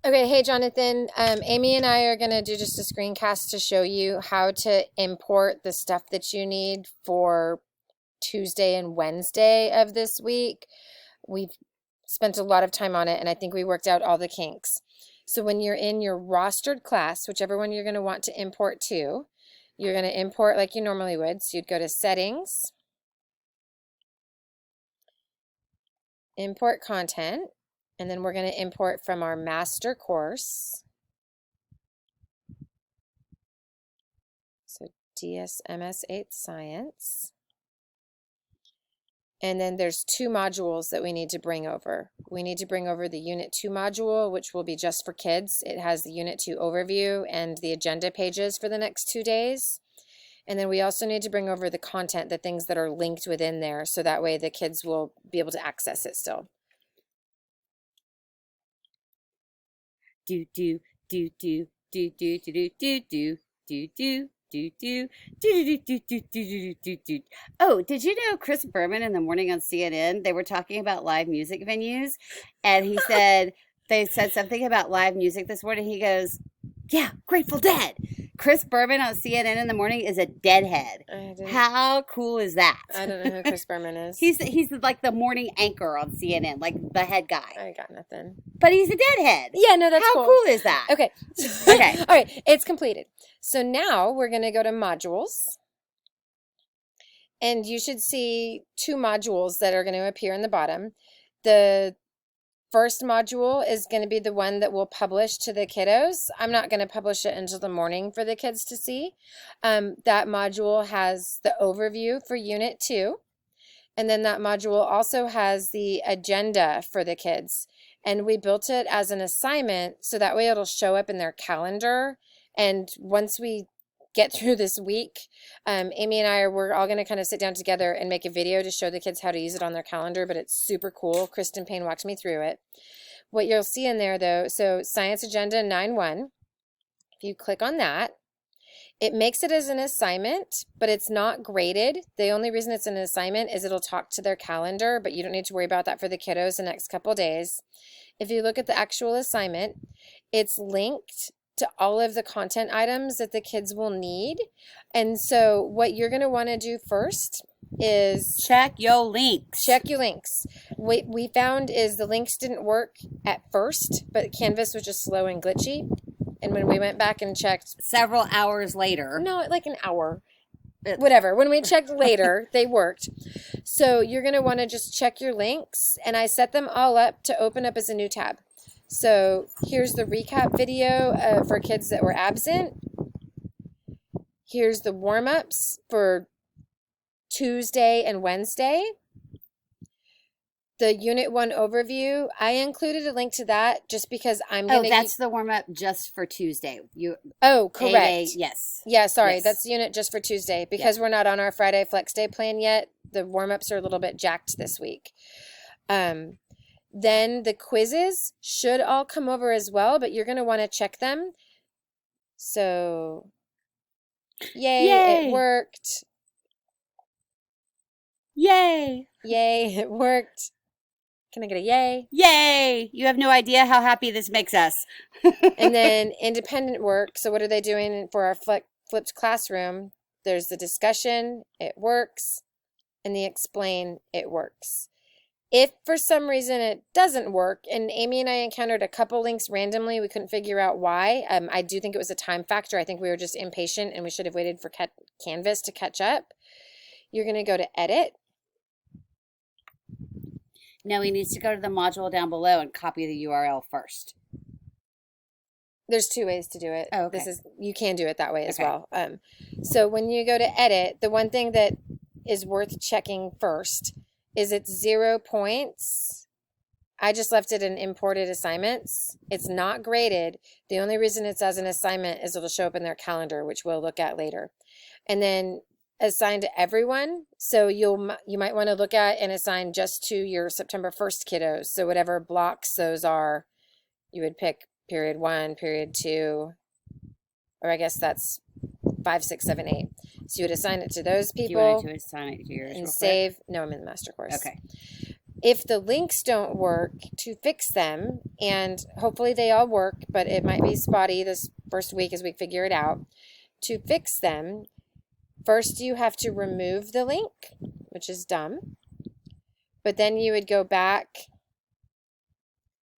Okay, hey Jonathan. Amy and I are going to do just a screencast to show you how to import the stuff that you need for Tuesday and Wednesday of this week. We've spent a lot of time on it, and I think we worked out all the kinks. So when you're in your rostered class, whichever one you're going to want to import to, you're going to import like you normally would. So you'd go to Settings, Import Content, and then we're going to import from our master course. So DSMS 8 Science. And then there's two modules that we need to bring over. We need to bring over the Unit 2 module, which will be just for kids. It has the Unit 2 overview and the agenda pages for the next 2 days. And then we also need to bring over the content, the things that are linked within there, so that way the kids will be able to access it still. Do do do do do do do do do do do. Do do do do do do do do do. Oh, did you know Chris Berman in the morning on CNN? They were talking about live music venues, and he said they said something about live music this morning. He goes, "Yeah, Grateful Dead." Chris Berman on CNN in the morning is a deadhead. How cool is that? I don't know who Chris Berman is. He's like the morning anchor on CNN, like the head guy. I got nothing. But he's a deadhead. Yeah, no, that's How cool is that? Okay. Okay. All right, it's completed. So now we're going to go to modules. And you should see two modules that are going to appear in the bottom. The first module is going to be the one that we'll publish to the kiddos. I'm not going to publish it until the morning for the kids to see. That module has the overview for Unit 2. And then that module also has the agenda for the kids. And we built it as an assignment so that way it'll show up in their calendar. And once we get through this week, Amy and we're all going to kind of sit down together and make a video to show the kids how to use it on their calendar, but it's super cool. Kristen Payne walked me through it. What you'll see in there though, so Science Agenda 9.1, if you click on that, it makes it as an assignment, but it's not graded. The only reason it's an assignment is it'll talk to their calendar, but you don't need to worry about that for the kiddos the next couple days. If you look at the actual assignment, it's linked to all of the content items that the kids will need. And so what you're going to want to do first is check your links. Check your links. What we found is the links didn't work at first, but Canvas was just slow and glitchy. And when we went back and checked several hours later, no, like an hour, whatever. When we checked later, they worked. So you're going to want to just check your links. And I set them all up to open up as a new tab. So here's the recap video for kids that were absent. Here's the warm-ups for Tuesday and Wednesday. The Unit 1 overview, I included a link to that just because I'm going to... Oh, that's the warm-up just for Tuesday. Oh, correct. Yes. Yeah, sorry. Yes. That's the unit just for Tuesday. Because we're not on our Friday Flex Day plan yet, the warm-ups are a little bit jacked this week. Then the quizzes should all come over as well, but you're going to want to check them. So, yay, it worked. Yay. Yay, it worked. Can I get a yay? Yay! You have no idea how happy this makes us. And then independent work. So what are they doing for our flipped classroom? There's the discussion, it works, and the explain, it works. If for some reason it doesn't work, and Amy and I encountered a couple links randomly, we couldn't figure out why. I do think it was a time factor. I think we were just impatient and we should have waited for Canvas to catch up. You're going to go to edit. No, he needs to go to the module down below and copy the URL first. There's two ways to do it. Oh, okay. You can do it that way as well. So when you go to edit, the one thing that is worth checking first is it's 0 points. I just left it in imported assignments. It's not graded. The only reason it's as an assignment is it'll show up in their calendar, which we'll look at later. And then assigned to everyone. So you might want to look at and assign just to your September 1st kiddos. So whatever blocks those are, you would pick period 1, period 2, or I guess that's 5, 6, 7, 8. So you would assign it to those people. Do you want to assign it to yours? And save. No, I'm in the master course. Okay. If the links don't work, to fix them, and hopefully they all work, but it might be spotty this first week as we figure it out. To fix them, first you have to remove the link, which is dumb. But then you would go back,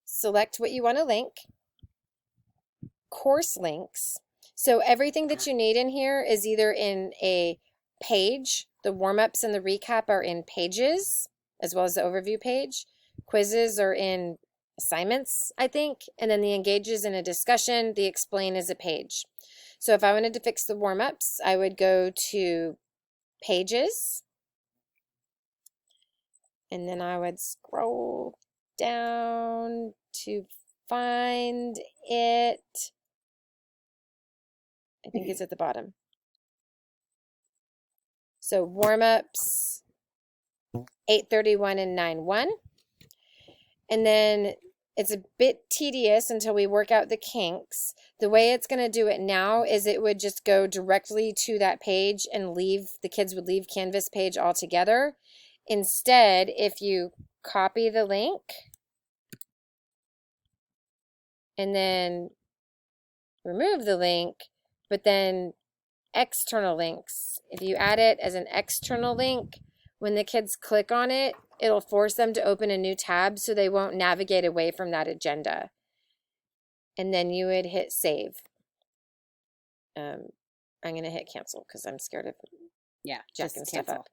select what you want to link, course links. So everything that you need in here is either in a page. The warm-ups and the recap are in pages, as well as the overview page. Quizzes are in assignments, I think. And then the engage is in a discussion. The explain is a page. So if I wanted to fix the warm-ups, I would go to pages. And then I would scroll down to find it. I think it's at the bottom. So warm-ups, 8:31 and 9:1. And then it's a bit tedious until we work out the kinks. The way it's going to do it now is it would just go directly to that page and the kids would leave Canvas page altogether. Instead, if you copy the link and then remove the link, but then external links, if you add it as an external link, when the kids click on it, it'll force them to open a new tab so they won't navigate away from that agenda. And then you would hit save. I'm going to hit cancel because I'm scared of jacking stuff up.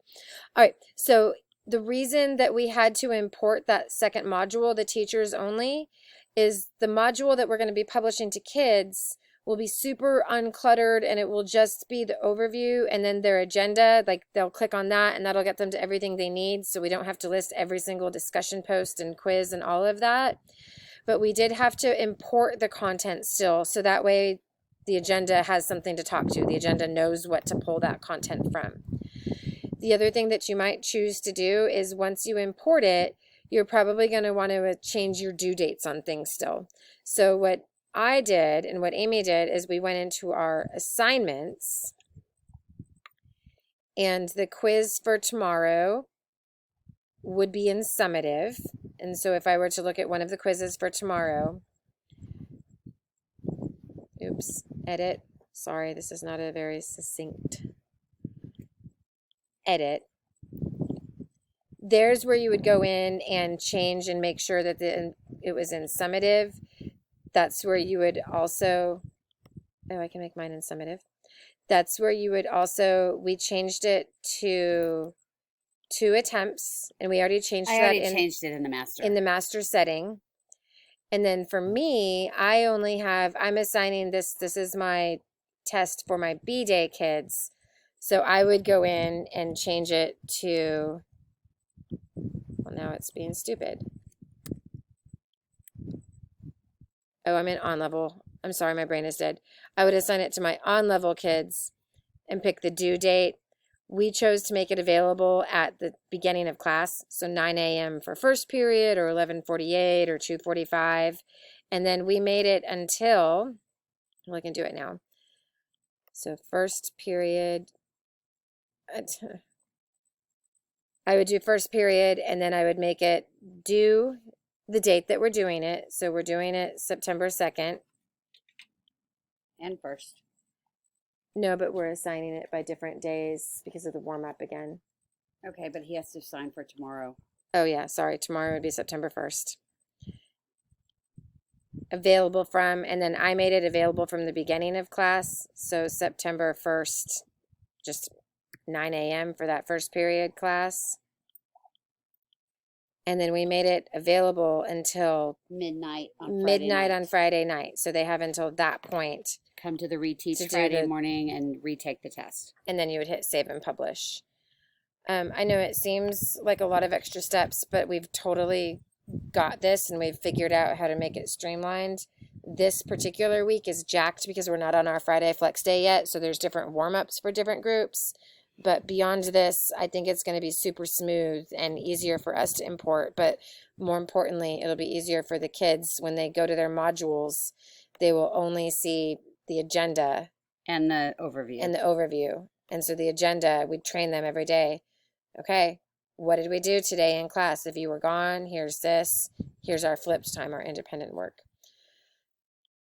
All right, so the reason that we had to import that second module, the teachers only, is the module that we're going to be publishing to kids will be super uncluttered, and it will just be the overview and then their agenda. Like they'll click on that and that'll get them to everything they need, so we don't have to list every single discussion post and quiz and all of that. But we did have to import the content still, so that way the agenda has something to talk to. The agenda knows what to pull that content from. The other thing that you might choose to do is once you import it, you're probably going to want to change your due dates on things still. So what I did and what Amy did is we went into our assignments, and the quiz for tomorrow would be in summative. And so if I were to look at one of the quizzes for tomorrow, edit. Sorry, this is not a very succinct edit. There's where you would go in and change and make sure that it was in summative. That's where you would also, I can make mine in summative. That's where you would also, we changed it to 2 attempts, and we already changed changed it in the master. In the master setting. And then for me, I'm assigning this is my test for my B-Day kids. So I would go in and change it to, well, now it's being stupid. Oh, I'm in on level. I'm sorry, my brain is dead. I would assign it to my on level kids and pick the due date. We chose to make it available at the beginning of class, so 9 a.m. for first period, or 11:48 or 2:45. And then we made it until, well, I can do it now. So first period, I would do first period, and then I would make it due the date that we're doing it. So we're doing it September 2nd. And first. No, but we're assigning it by different days because of the warm-up again. Okay, but he has to sign for tomorrow. Oh, yeah, sorry. Tomorrow would be September 1st. Available from, and then I made it available from the beginning of class. So September 1st, just 9 a.m. for that first period class. And then we made it available until midnight on Friday night. So they have until that point. Come to the reteach Friday morning and retake the test. And then you would hit save and publish. I know it seems like a lot of extra steps, but we've totally got this and we've figured out how to make it streamlined. This particular week is jacked because we're not on our Friday flex day yet. So there's different warm-ups for different groups. But beyond this, I think it's going to be super smooth and easier for us to import. But more importantly, it'll be easier for the kids when they go to their modules. They will only see the agenda and the overview. And so the agenda, we train them every day. Okay, what did we do today in class? If you were gone, here's this. Here's our flipped time, our independent work.